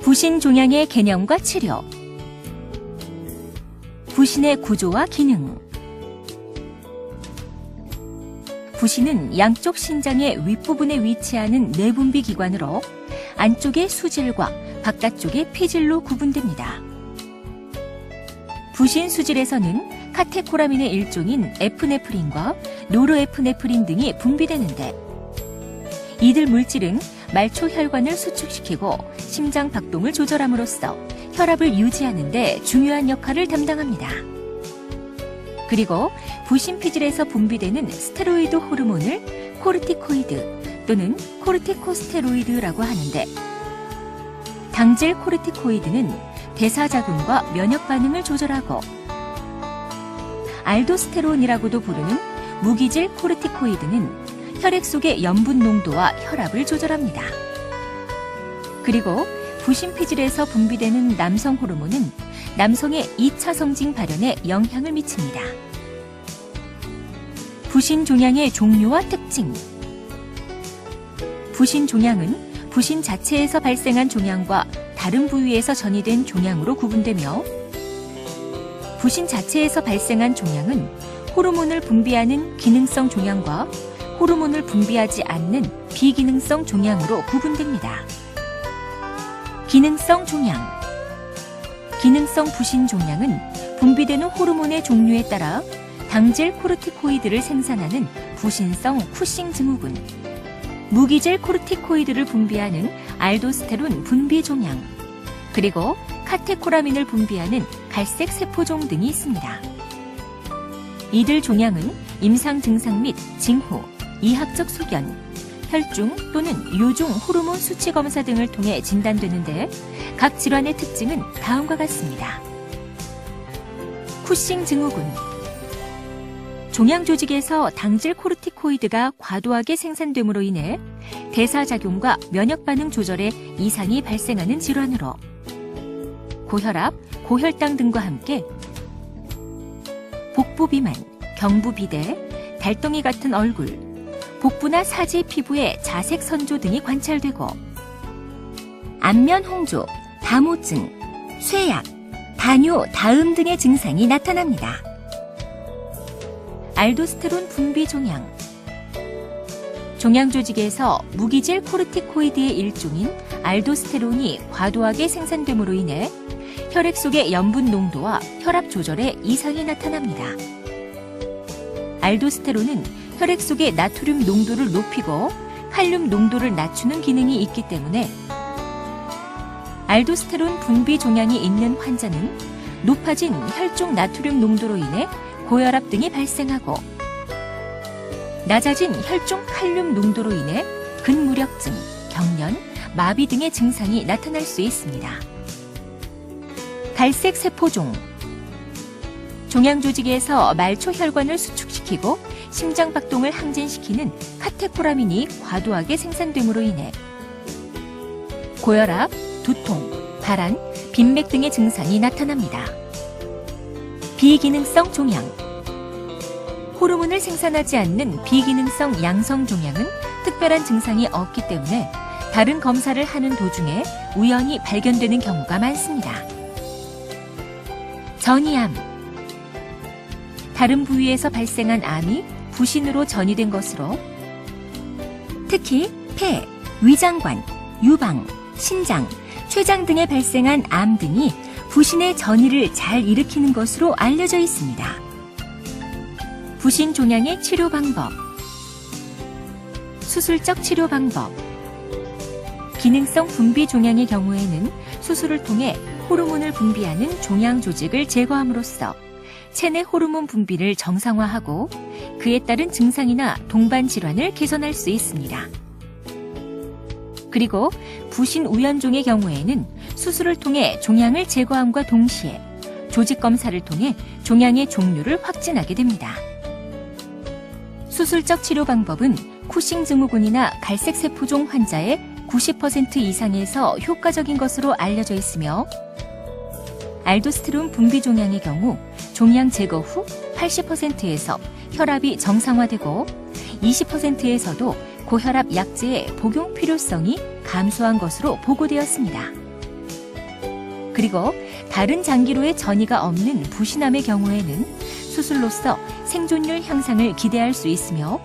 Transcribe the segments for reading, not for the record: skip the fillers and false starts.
부신 종양의 개념과 치료, 부신의 구조와 기능. 부신은 양쪽 신장의 윗부분에 위치하는 내분비 기관으로 안쪽의 수질과 바깥쪽의 피질로 구분됩니다. 부신 수질에서는 카테코라민의 일종인 에프네프린과 노르에프네프린 등이 분비되는데, 이들 물질은 말초 혈관을 수축시키고 심장 박동을 조절함으로써 혈압을 유지하는 데 중요한 역할을 담당합니다. 그리고 부신 피질에서 분비되는 스테로이드 호르몬을 코르티코이드 또는 코르티코스테로이드라고 하는데, 당질 코르티코이드는 대사작용과 면역 반응을 조절하고, 알도스테론이라고도 부르는 무기질 코르티코이드는 혈액 속의 염분 농도와 혈압을 조절합니다. 그리고 부신 피질에서 분비되는 남성 호르몬은 남성의 2차 성징 발현에 영향을 미칩니다. 부신 종양의 종류와 특징. 부신 종양은 부신 자체에서 발생한 종양과 다른 부위에서 전이된 종양으로 구분되며, 부신 자체에서 발생한 종양은 호르몬을 분비하는 기능성 종양과 호르몬을 분비하지 않는 비기능성 종양으로 구분됩니다. 기능성 종양. 기능성 부신 종양은 분비되는 호르몬의 종류에 따라 당질 코르티코이드를 생산하는 부신성 쿠싱 증후군, 무기질 코르티코이드를 분비하는 알도스테론 분비 종양, 그리고 카테코라민을 분비하는 갈색 세포종 등이 있습니다. 이들 종양은 임상 증상 및 징후, 이학적 소견, 혈중 또는 요중 호르몬 수치 검사 등을 통해 진단되는데, 각 질환의 특징은 다음과 같습니다. 쿠싱 증후군. 종양 조직에서 당질 코르티코이드가 과도하게 생산됨으로 인해 대사작용과 면역 반응 조절에 이상이 발생하는 질환으로, 고혈압, 고혈당 등과 함께 복부 비만, 경부 비대, 달덩이 같은 얼굴, 복부나 사지 피부에 자색 선조 등이 관찰되고, 안면 홍조, 다모증, 쇠약, 다뇨, 다음 등의 증상이 나타납니다. 알도스테론 분비 종양. 종양 조직에서 무기질 코르티코이드의 일종인 알도스테론이 과도하게 생산됨으로 인해 혈액 속의 염분 농도와 혈압 조절에 이상이 나타납니다. 알도스테론은 혈액 속의 나트륨 농도를 높이고 칼륨 농도를 낮추는 기능이 있기 때문에, 알도스테론 분비 종양이 있는 환자는 높아진 혈중 나트륨 농도로 인해 고혈압 등이 발생하고, 낮아진 혈중 칼륨 농도로 인해 근무력증, 경련, 마비 등의 증상이 나타날 수 있습니다. 갈색 세포종. 종양 조직에서 말초 혈관을 수축시키고 심장 박동을 항진시키는 카테코라민이 과도하게 생산됨으로 인해 고혈압, 두통, 발한, 빈맥 등의 증상이 나타납니다. 비기능성 종양. 호르몬을 생산하지 않는 비기능성 양성 종양은 특별한 증상이 없기 때문에 다른 검사를 하는 도중에 우연히 발견되는 경우가 많습니다. 전이암. 다른 부위에서 발생한 암이 부신으로 전이된 것으로, 특히 폐, 위장관, 유방, 신장, 췌장 등에 발생한 암 등이 부신의 전이를 잘 일으키는 것으로 알려져 있습니다. 부신 종양의 치료 방법. 수술적 치료 방법. 기능성 분비 종양의 경우에는 수술을 통해 호르몬을 분비하는 종양 조직을 제거함으로써 체내 호르몬 분비를 정상화하고 그에 따른 증상이나 동반 질환을 개선할 수 있습니다. 그리고 부신 우연종의 경우에는 수술을 통해 종양을 제거함과 동시에 조직 검사를 통해 종양의 종류를 확진하게 됩니다. 수술적 치료 방법은 쿠싱 증후군이나 갈색 세포종 환자의 90% 이상에서 효과적인 것으로 알려져 있으며, 알도스테론 분비 종양의 경우 종양 제거 후 80%에서 혈압이 정상화되고 20%에서도 고혈압 약제의 복용 필요성이 감소한 것으로 보고되었습니다. 그리고 다른 장기로의 전이가 없는 부신암의 경우에는 수술로서 생존율 향상을 기대할 수 있으며,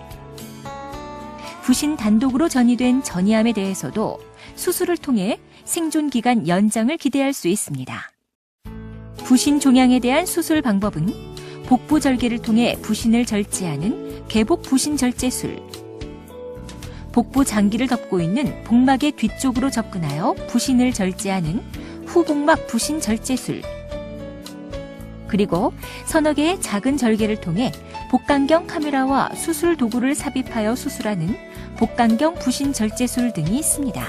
부신 단독으로 전이된 전이암에 대해서도 수술을 통해 생존 기간 연장을 기대할 수 있습니다. 부신 종양에 대한 수술 방법은 복부 절개를 통해 부신을 절제하는 개복 부신 절제술, 복부 장기를 덮고 있는 복막의 뒤쪽으로 접근하여 부신을 절제하는 후복막 부신 절제술, 그리고 서너 개의 작은 절개를 통해 복강경 카메라와 수술 도구를 삽입하여 수술하는 복강경 부신 절제술 등이 있습니다.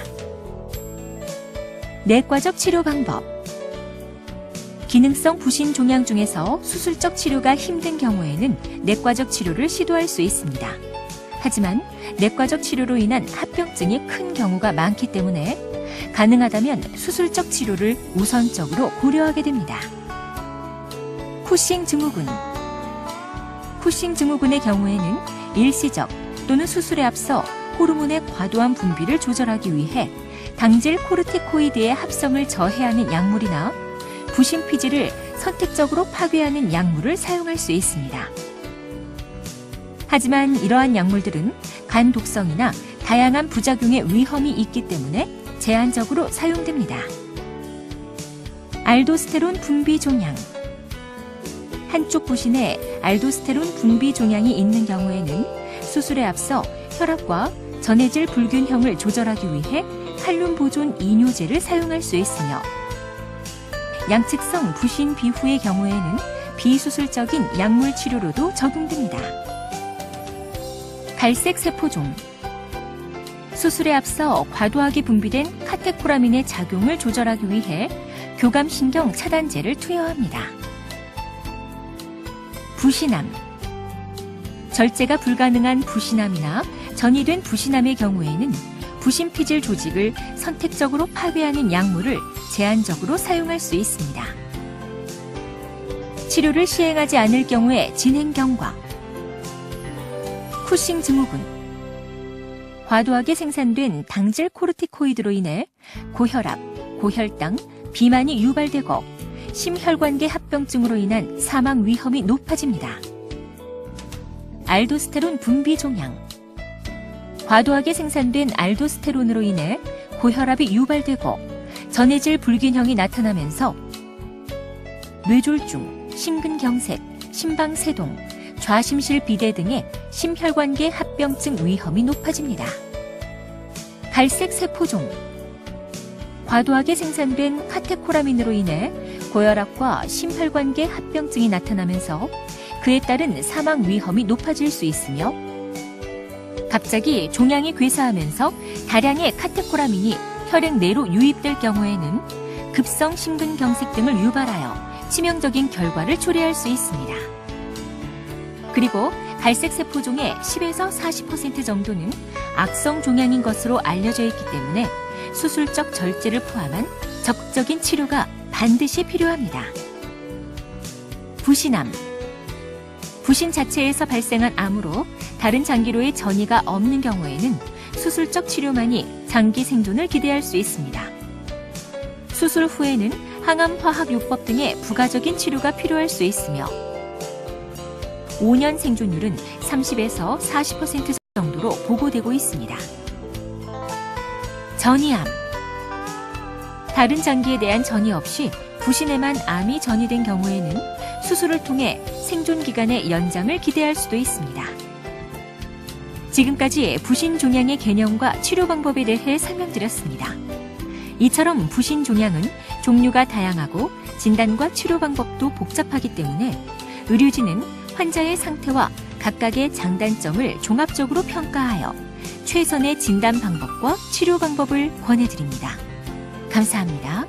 내과적 치료 방법. 기능성 부신 종양 중에서 수술적 치료가 힘든 경우에는 내과적 치료를 시도할 수 있습니다. 하지만 내과적 치료로 인한 합병증이 큰 경우가 많기 때문에 가능하다면 수술적 치료를 우선적으로 고려하게 됩니다. 쿠싱 증후군. 쿠싱 증후군의 경우에는 일시적 또는 수술에 앞서 호르몬의 과도한 분비를 조절하기 위해 당질 코르티코이드의 합성을 저해하는 약물이나 부신 피질을 선택적으로 파괴하는 약물을 사용할 수 있습니다. 하지만 이러한 약물들은 간 독성이나 다양한 부작용의 위험이 있기 때문에 제한적으로 사용됩니다. 알도스테론 분비 종양. 한쪽 부신에 알도스테론 분비 종양이 있는 경우에는 수술에 앞서 혈압과 전해질 불균형을 조절하기 위해 칼륨 보존 이뇨제를 사용할 수 있으며, 양측성 부신 비후의 경우에는 비수술적인 약물 치료로도 적용됩니다. 갈색 세포종. 수술에 앞서 과도하게 분비된 카테코라민의 작용을 조절하기 위해 교감신경 차단제를 투여합니다. 부신암. 절제가 불가능한 부신암이나 전이된 부신암의 경우에는 부신 피질 조직을 선택적으로 파괴하는 약물을 제한적으로 사용할 수 있습니다. 치료를 시행하지 않을 경우에 진행 경과. 쿠싱 증후군. 과도하게 생산된 당질 코르티코이드로 인해 고혈압, 고혈당, 비만이 유발되고 심혈관계 합병증으로 인한 사망 위험이 높아집니다. 알도스테론 분비 종양. 과도하게 생산된 알도스테론으로 인해 고혈압이 유발되고 전해질 불균형이 나타나면서 뇌졸중, 심근경색, 심방세동, 좌심실 비대 등의 심혈관계 합병증 위험이 높아집니다. 갈색 세포종. 과도하게 생산된 카테코라민으로 인해 고혈압과 심혈관계 합병증이 나타나면서 그에 따른 사망 위험이 높아질 수 있으며, 갑자기 종양이 괴사하면서 다량의 카테코라민이 혈액 내로 유입될 경우에는 급성 심근경색 등을 유발하여 치명적인 결과를 초래할 수 있습니다. 그리고 갈색 세포종의 10에서 40% 정도는 악성 종양인 것으로 알려져 있기 때문에 수술적 절제를 포함한 적극적인 치료가 반드시 필요합니다. 부신암. 부신 자체에서 발생한 암으로 다른 장기로의 전이가 없는 경우에는 수술적 치료만이 장기 생존을 기대할 수 있습니다. 수술 후에는 항암화학요법 등의 부가적인 치료가 필요할 수 있으며, 5년 생존율은 30에서 40% 정도로 보고되고 있습니다. 전이암. 다른 장기에 대한 전이 없이 부신에만 암이 전이된 경우에는 수술을 통해 생존 기간의 연장을 기대할 수도 있습니다. 지금까지 부신 종양의 개념과 치료 방법에 대해 설명드렸습니다. 이처럼 부신 종양은 종류가 다양하고 진단과 치료 방법도 복잡하기 때문에 의료진은 환자의 상태와 각각의 장단점을 종합적으로 평가하여 최선의 진단 방법과 치료 방법을 권해드립니다. 감사합니다.